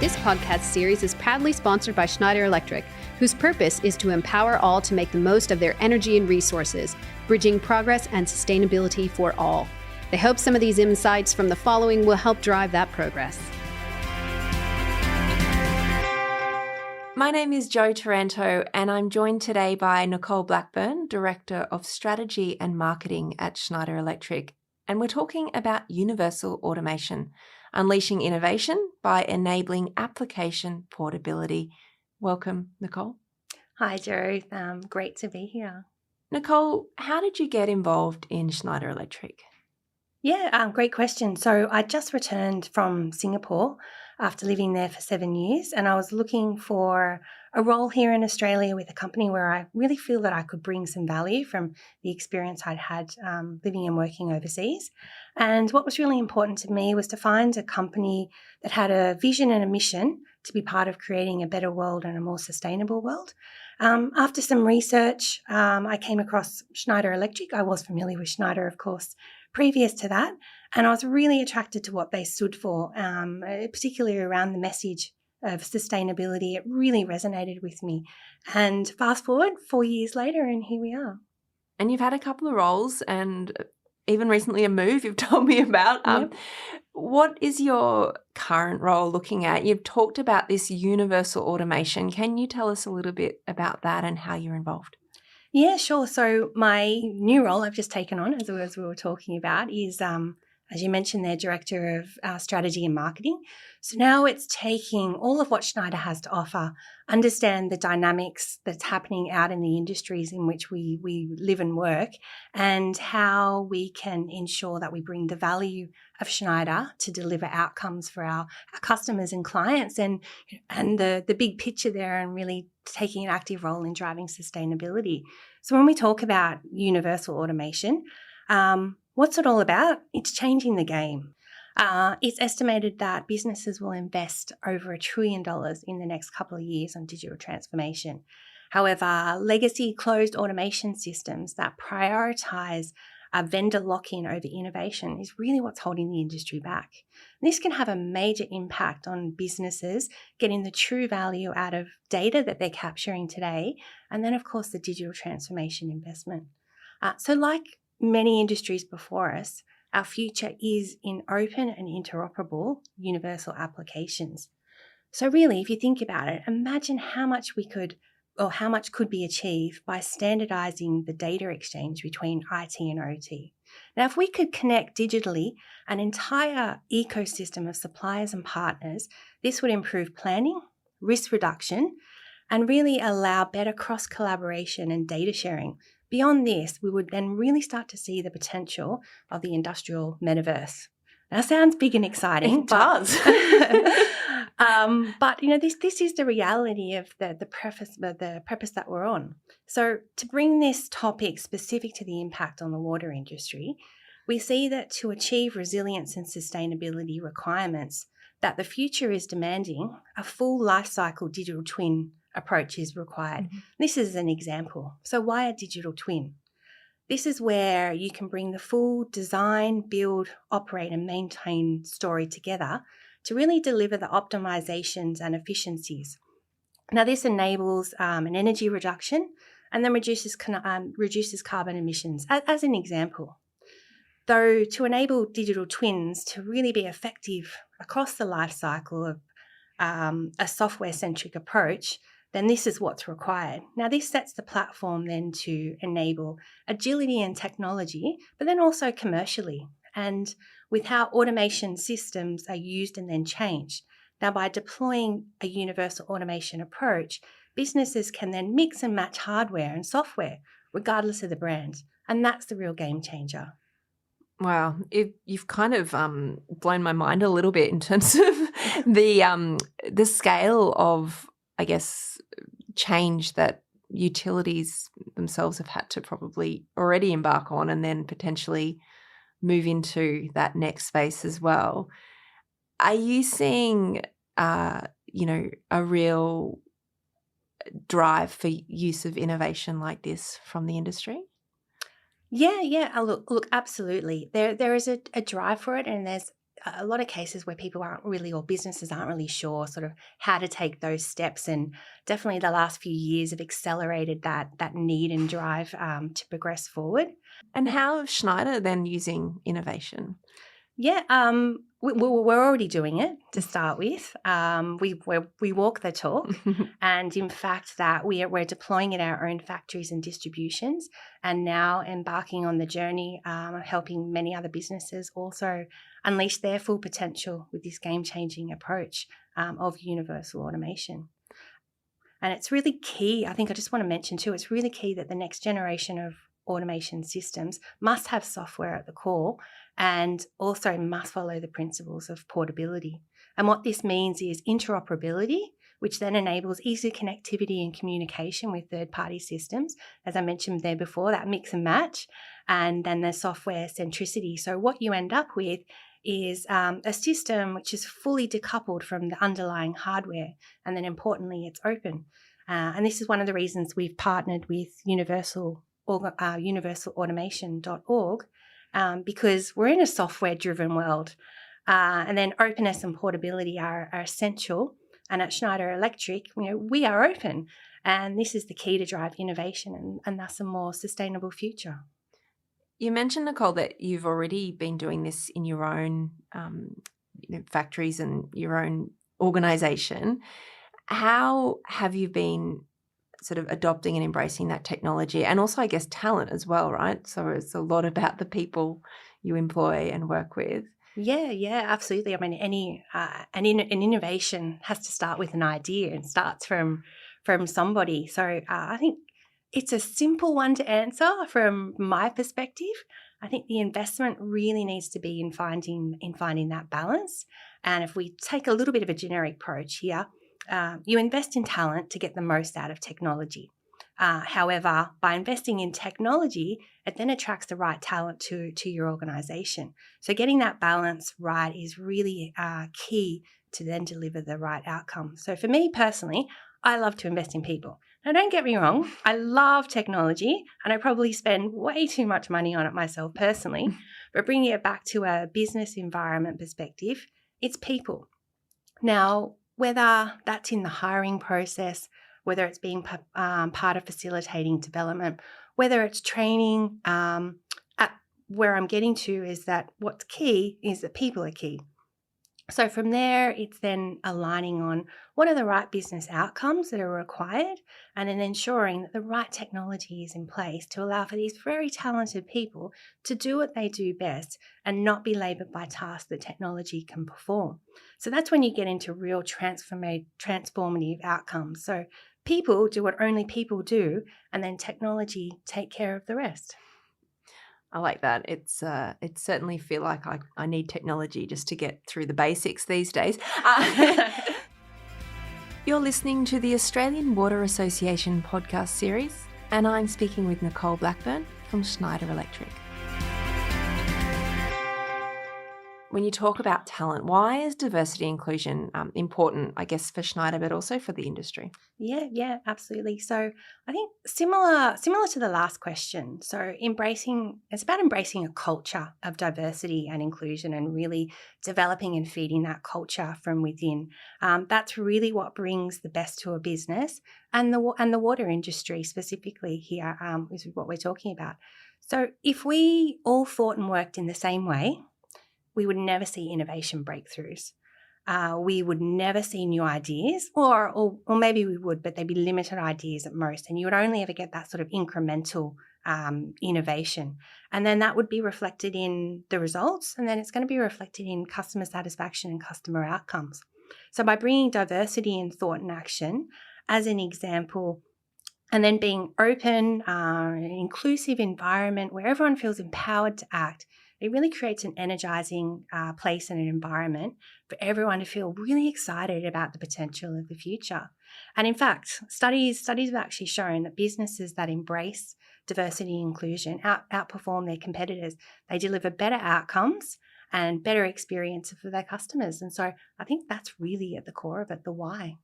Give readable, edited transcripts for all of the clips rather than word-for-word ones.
This podcast series is proudly sponsored by Schneider Electric, whose purpose is to empower all to make the most of their energy and resources, bridging progress and sustainability for all. They hope some of these insights from the following will help drive that progress. My name is Jo Taranto, and I'm joined today by Nicole Blackburn, Director of Strategy and Marketing at Schneider Electric. And we're talking about universal automation, unleashing innovation by enabling application portability. Welcome, Nicole. Hi, Jo. Great to be here. Nicole, how did you get involved in Schneider Electric? Yeah, great question. So I just returned from Singapore after living there for 7 years, and I was looking for a role here in Australia with a company where I really feel that I could bring some value from the experience I'd had living and working overseas. And what was really important to me was to find a company that had a vision and a mission to be part of creating a better world and a more sustainable world. After some research, I came across Schneider Electric. I was familiar with Schneider, of course, previous to that, and I was really attracted to what they stood for, particularly around the message of sustainability. It really resonated with me. And fast forward 4 years later, and here we are. And you've had a couple of roles and even recently a move you've told me about. Yep. What is your current role looking at? You've talked about this universal automation. Can you tell us a little bit about that and how you're involved? Yeah, sure. So my new role I've just taken on, as we were talking about, is, as you mentioned there, Director of Strategy and Marketing. So now it's taking all of what Schneider has to offer, understand the dynamics that's happening out in the industries in which we live and work, and how we can ensure that we bring the value of Schneider to deliver outcomes for our customers and clients, and the big picture there, and really taking an active role in driving sustainability. So when we talk about universal automation, what's it all about? It's changing the game. It's estimated that businesses will invest over $1 trillion in the next couple of years on digital transformation. However, legacy closed automation systems that prioritise vendor lock-in over innovation is really what's holding the industry back. This can have a major impact on businesses getting the true value out of data that they're capturing today, and then, of course, the digital transformation investment. So like many industries before us, our future is in open and interoperable universal applications. So really, if you think about it, imagine how much could be achieved by standardizing the data exchange between IT and OT. Now, if we could connect digitally an entire ecosystem of suppliers and partners, this would improve planning, risk reduction, and really allow better cross-collaboration and data sharing. Beyond this, we would then really start to see the potential of the industrial metaverse. Now, sounds big and exciting. It does. But this is the reality of the preface that we're on. So to bring this topic specific to the impact on the water industry, we see that to achieve resilience and sustainability requirements, that the future is demanding, a full life cycle digital twin approach is required. Mm-hmm. This is an example. So why a digital twin? This is where you can bring the full design, build, operate and maintain story together to really deliver the optimizations and efficiencies. Now, this enables an energy reduction and then reduces carbon emissions, as an example. Though to enable digital twins to really be effective across the life cycle of a software-centric approach, then this is what's required. Now, this sets the platform then to enable agility and technology, but then also commercially, and with how automation systems are used and then changed. Now, by deploying a universal automation approach, businesses can then mix and match hardware and software, regardless of the brand. And that's the real game changer. Wow, you've kind of blown my mind a little bit in terms of the scale of, I guess, change that utilities themselves have had to probably already embark on and then potentially move into that next space as well. Are you seeing, a real drive for use of innovation like this from the industry? Yeah. Look, absolutely. There is a drive for it, and there's a lot of cases where people aren't really, or businesses aren't really sure sort of how to take those steps. And definitely the last few years have accelerated that need and drive to progress forward. And how is Schneider then using innovation? Yeah, we're already doing it to start with. We walk the talk, and in fact, that we're deploying in our own factories and distributions, and now embarking on the journey of helping many other businesses also unleash their full potential with this game-changing approach of universal automation. And it's really key. I think I just want to mention too, it's really key that the next generation of automation systems must have software at the core and also must follow the principles of portability. And what this means is interoperability, which then enables easy connectivity and communication with third-party systems. As I mentioned there before, that mix and match, and then the software centricity. So what you end up with is a system which is fully decoupled from the underlying hardware, and then importantly, it's open. And this is one of the reasons we've partnered with universalautomation.org, because we're in a software-driven world, and then openness and portability are essential. And at Schneider Electric, we are open, and this is the key to drive innovation and thus a more sustainable future. You mentioned, Nicole, that you've already been doing this in your own factories and your own organisation. How have you been sort of adopting and embracing that technology, and also, I guess, talent as well, right? So it's a lot about the people you employ and work with. Yeah, absolutely. I mean, an innovation has to start with an idea and starts from somebody. So I think it's a simple one to answer from my perspective. I think the investment really needs to be in finding that balance. And if we take a little bit of a generic approach here, you invest in talent to get the most out of technology. However, by investing in technology, it then attracts the right talent to your organisation. So getting that balance right is really key to then deliver the right outcome. So for me personally, I love to invest in people. Now, don't get me wrong, I love technology and I probably spend way too much money on it myself personally, but bringing it back to a business environment perspective, it's people. Now, whether that's in the hiring process, whether it's being part of facilitating development, whether it's training, where I'm getting to is that what's key is that people are key. So from there, it's then aligning on what are the right business outcomes that are required, and then ensuring that the right technology is in place to allow for these very talented people to do what they do best and not be laboured by tasks that technology can perform. So that's when you get into real transformative outcomes. So people do what only people do, and then technology take care of the rest. I like that. It certainly feel like I need technology just to get through the basics these days. You're listening to the Australian Water Association podcast series, and I'm speaking with Nicole Blackburn from Schneider Electric. When you talk about talent, why is diversity and inclusion important, I guess, for Schneider, but also for the industry? Yeah, absolutely. So I think similar to the last question. So it's about embracing a culture of diversity and inclusion and really developing and feeding that culture from within. That's really what brings the best to a business, and the water industry specifically here is what we're talking about. So if we all thought and worked in the same way, we would never see innovation breakthroughs. We would never see new ideas, or maybe we would, but they'd be limited ideas at most, and you would only ever get that sort of incremental innovation. And then that would be reflected in the results, and then it's going to be reflected in customer satisfaction and customer outcomes. So by bringing diversity in thought and action, as an example, and then being open, an inclusive environment where everyone feels empowered to act, it really creates an energizing place and an environment for everyone to feel really excited about the potential of the future. And in fact, studies have actually shown that businesses that embrace diversity and inclusion outperform their competitors. They deliver better outcomes and better experiences for their customers. And so I think that's really at the core of it, the why.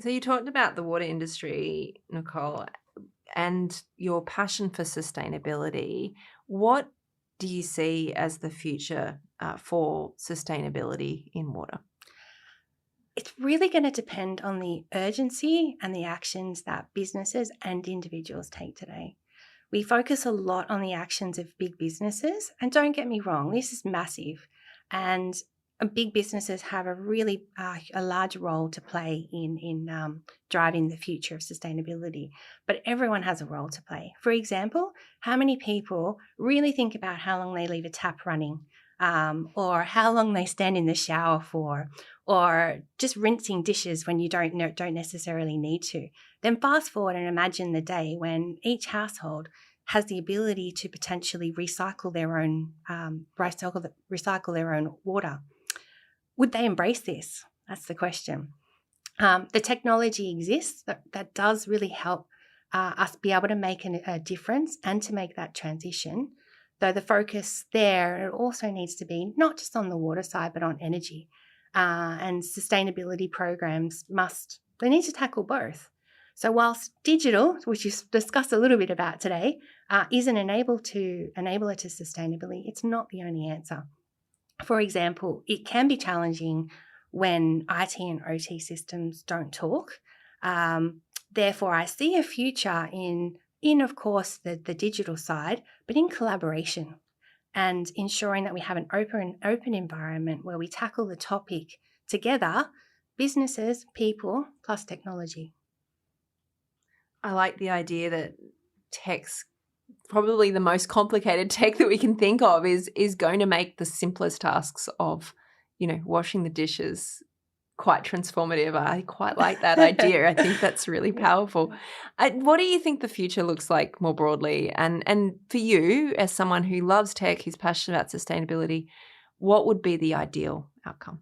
So you talked about the water industry, Nicole, and your passion for sustainability. What do you see as the future for sustainability in water? It's really going to depend on the urgency and the actions that businesses and individuals take today. We focus a lot on the actions of big businesses, and don't get me wrong, this is massive, and big businesses have a really a large role to play in driving the future of sustainability. But everyone has a role to play. For example, how many people really think about how long they leave a tap running, or how long they stand in the shower for, or just rinsing dishes when you don't necessarily need to? Then fast forward and imagine the day when each household has the ability to potentially recycle their own water. Would they embrace this? That's the question. The technology exists that does really help us be able to make a difference and to make that transition, though the focus there, it also needs to be not just on the water side, but on energy. And sustainability programs they need to tackle both. So whilst digital, which you discussed a little bit about today, is an enabler to sustainability, it's not the only answer. For example, it can be challenging when IT and OT systems don't talk. Therefore, I see a future in of course, the digital side, but in collaboration and ensuring that we have an open environment where we tackle the topic together, businesses, people, plus technology. I like the idea that tech's probably the most complicated tech that we can think of is going to make the simplest tasks of, washing the dishes quite transformative. I quite like that idea. I think that's really powerful. What do you think the future looks like more broadly? And for you, as someone who loves tech, who's passionate about sustainability, what would be the ideal outcome?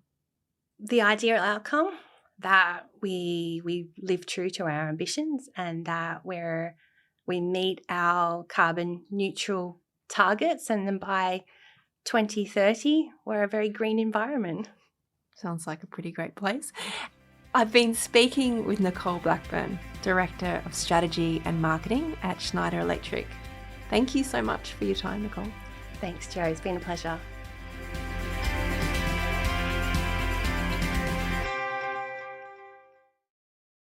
The ideal outcome, that we live true to our ambitions and that we meet our carbon neutral targets, and then by 2030, we're a very green environment. Sounds like a pretty great place. I've been speaking with Nicole Blackburn, Director of Strategy and Marketing at Schneider Electric. Thank you so much for your time, Nicole. Thanks, Jo. It's been a pleasure.